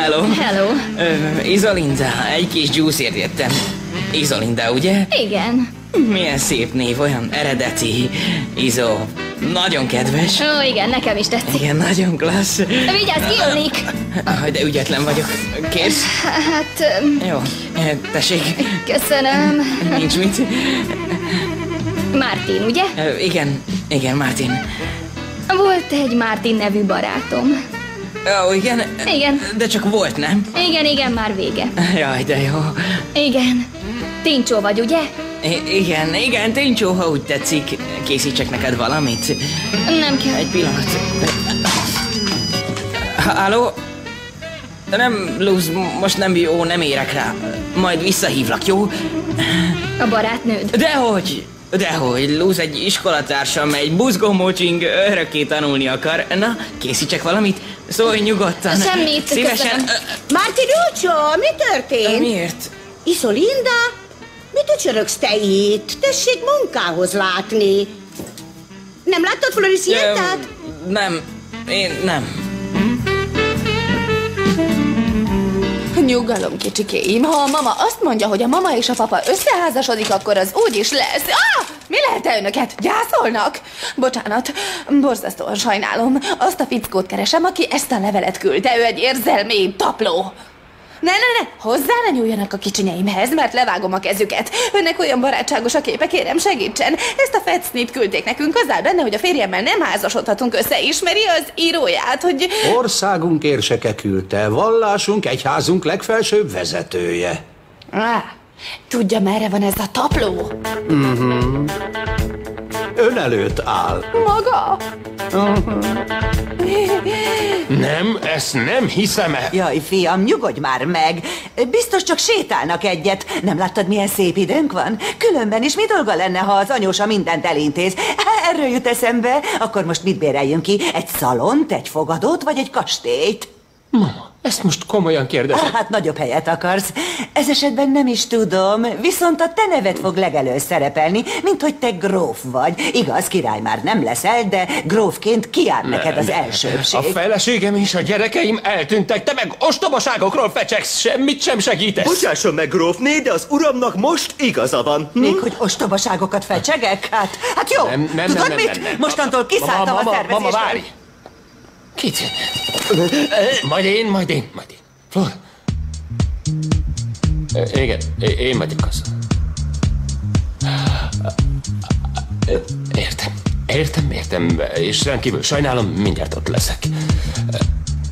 Hello. Hello. Izolinda, egy kis dzsúszért jöttem. Izolinda, ugye? Igen. Milyen szép név, olyan eredeti. Izo. Nagyon kedves. Ó, igen, nekem is tetszik. Igen, nagyon klassz. Vigyázz, kijönnék! De ügyetlen vagyok. Kérsz? Hát... Jó, tessék. Köszönöm. Nincs mit. Martin, ugye? Igen, Martin. Volt egy Martin nevű barátom. Ó, igen? Igen. De csak volt, nem? Igen, már vége. Jaj, de jó. Igen. Tincsó vagy, ugye? Igen, Tincsó, ha úgy tetszik. Készítsek neked valamit? Nem kell. Egy pillanat. Halló? Nem, Luz, most nem jó, nem érek rá. Majd visszahívlak, jó? A barátnőd? Dehogy, Luz egy iskolatársam, egy buzgómocsing örökké tanulni akar. Na, készítsek valamit? Szólj nyugodtan. Semmit, szívesen. Martinuccio, mi történt? Miért? Isolinda? Mit ücsörögsz te itt? Tessék munkához látni. Nem láttad Floricientát? Nem, én nem. Nyugalom, kicsikéim. Ha a mama azt mondja, hogy a mama és a papa összeházasodik, akkor az úgy is lesz. Mi lehet önöket? Gyászolnak? Bocsánat, borzasztóan sajnálom. Azt a fickót keresem, aki ezt a levelet küldte. Ő egy érzelmi tapló. Ne, hozzá ne nyúljanak a kicsinyeimhez, mert levágom a kezüket. Önnek olyan barátságos a képe, kérem segítsen. Ezt a fecnit küldték nekünk, az áll benne, hogy a férjemmel nem házasodhatunk össze. Ismeri az íróját, hogy... Országunk érseke küldte, vallásunk, egyházunk legfelsőbb vezetője. Tudja, merre van ez a tapló? Ön előtt áll. Maga? Nem, ezt nem hiszem el. Jaj, fiam, nyugodj már meg. Biztos csak sétálnak egyet. Nem láttad, milyen szép időnk van? Különben is mi dolga lenne, ha az anyósa mindent elintéz? Erről jut eszembe. Akkor most mit béreljünk ki? Egy szalont, egy fogadót, vagy egy kastélyt? Mama, ezt most komolyan kérdezem. Hát nagyobb helyet akarsz. Ez esetben nem is tudom, viszont a te neved fog legelőtt szerepelni, mint hogy te gróf vagy. Igaz, király már nem leszel, de grófként kiáll neked az elsőbség. A feleségem és a gyerekeim eltűntek, te meg ostobaságokról fecsegsz, semmit sem segítesz. Bocsásson meg, grófné, de az uramnak most igaza van. Még hogy ostobaságokat fecsegek? Hát jó, tudod mit? Mostantól kiszálltam a szervezésről. Mama, várj! Kit? Majd én. Flor? Igen, én vagyok az. Értem, és rendkívül sajnálom, mindjárt ott leszek.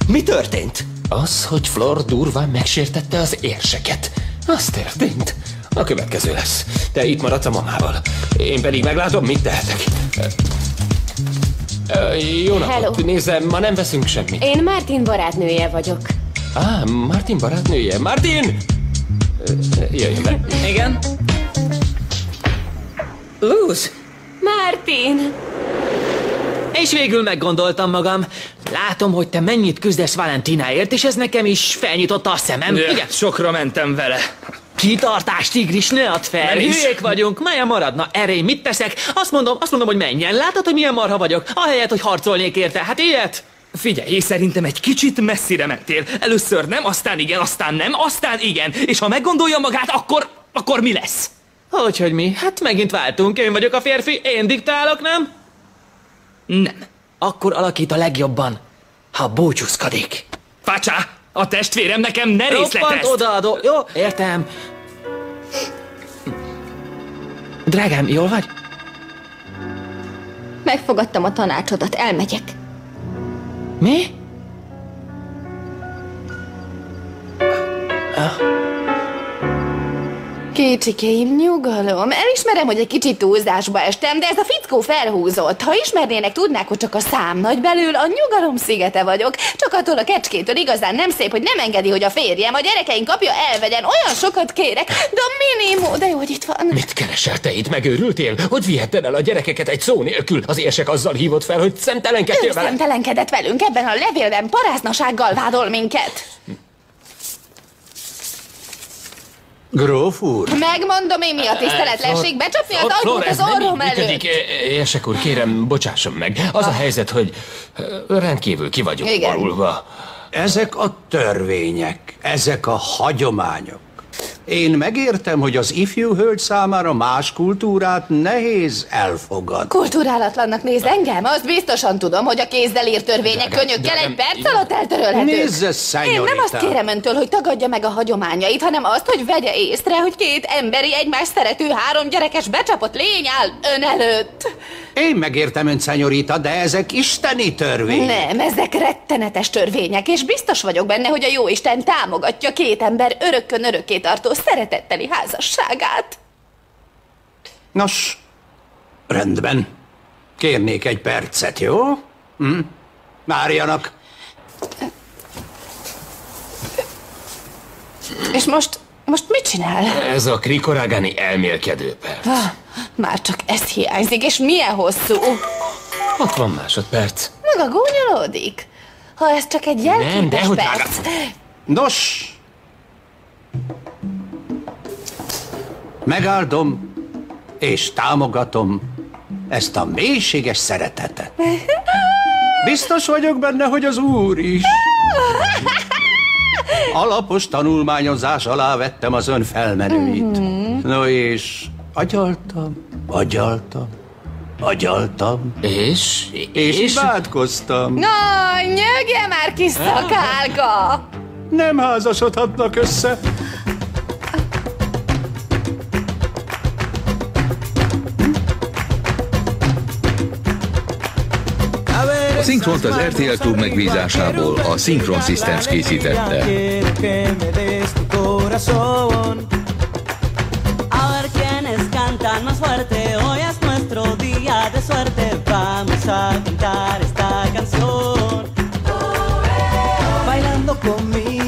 Mi történt? Az, hogy Flor durván megsértette az érseket. Az történt. A következő lesz. Te itt maradsz a mamával. Én pedig meglátom, mit tehetek. Jó napot. Hello. Nézem, ma nem veszünk semmit. Én Martin barátnője vagyok. Martin barátnője. Martin! Jöjjön be. Igen? Luz! Martin! És végül meggondoltam magam. Látom, hogy te mennyit küzdesz Valentináért, és ez nekem is felnyitotta a szemem. Ugye? Sokra mentem vele. Kitartás, tigris, ne add fel! Nem is. Hülyék vagyunk, melyen maradna? Erre én mit teszek? Azt mondom, hogy menjen. Látod, hogy milyen marha vagyok? Ahelyett, hogy harcolnék érte. Hát ilyet? Figyelj, szerintem egy kicsit messzire mentél. Először nem, aztán igen, aztán nem, aztán igen. És ha meggondolja magát, akkor mi lesz? Hogy mi? Hát megint váltunk. Én vagyok a férfi, én diktálok, nem? Nem. Akkor alakít a legjobban, ha búcsúzkodik. Fácsá! A testvérem nekem ne részletezd! Roppant odaadó. Jó, értem. Drágám, jól vagy? Megfogadtam a tanácsodat, elmegyek. Mi? Kicsikéim, nyugalom. Elismerem, hogy egy kicsit túlzásba estem, de ez a fickó felhúzott. Ha ismernének, tudnák, hogy csak a szám nagy belül, a nyugalom szigete vagyok. Csak attól a kecskétől igazán nem szép, hogy nem engedi, hogy a férjem, a gyerekeink apja elvegyen. Olyan sokat kérek, de a minimum, de jó, hogy itt van. Mit keresel te itt? Megőrültél? Hogy vihetted el a gyerekeket egy szó nélkül? Az érsek azzal hívott fel, hogy szemtelenkedtél vele? Szemtelenkedett velünk, ebben a levélben paráznasággal vádol minket. Gróf úr? Megmondom én, mi a tiszteletlenség, becsapni az ajtót az orrom előtt. Érsek úr, kérem, bocsásson meg. Az a helyzet, hogy rendkívül ki vagyunk borulva. Ezek a törvények, ezek a hagyományok. Én megértem, hogy az ifjú hölgy számára más kultúrát nehéz elfogadni. Kulturálatlannak néz engem? Azt biztosan tudom, hogy a kézzel írt törvények könnyökkel egy perc alatt eltörölhetők. Nézze, szenyorita! Én nem azt kérem öntől, hogy tagadja meg a hagyományait, hanem azt, hogy vegye észre, hogy két emberi, egymást szerető, 3 gyerekes becsapott lény áll ön előtt. Én megértem ön, szenyorita, de ezek isteni törvények. Nem, ezek rettenetes törvények, és biztos vagyok benne, hogy a jóisten támogatja két ember örökkön örökké tartó szeretetteli házasságát. Nos, rendben. Kérnék egy percet, jó? Várjanak. És most mit csinál? Ez a Krikorágáni elmélkedő perc. Már csak ez hiányzik, és milyen hosszú? 60 másodperc. Maga gúnyolódik. Ha ez csak egy jelképes perc. Nos, megáldom és támogatom ezt a mélységes szeretetet. Biztos vagyok benne, hogy az Úr is. Alapos tanulmányozás alá vettem az ön felmenőit. No és agyaltam. És imádkoztam. Na, nyögje már, kis szakálka! Nem házasodhatnak össze. A szinkront az RTL Klub megbízásából a Synchron Systems készítette. Bailando conmigo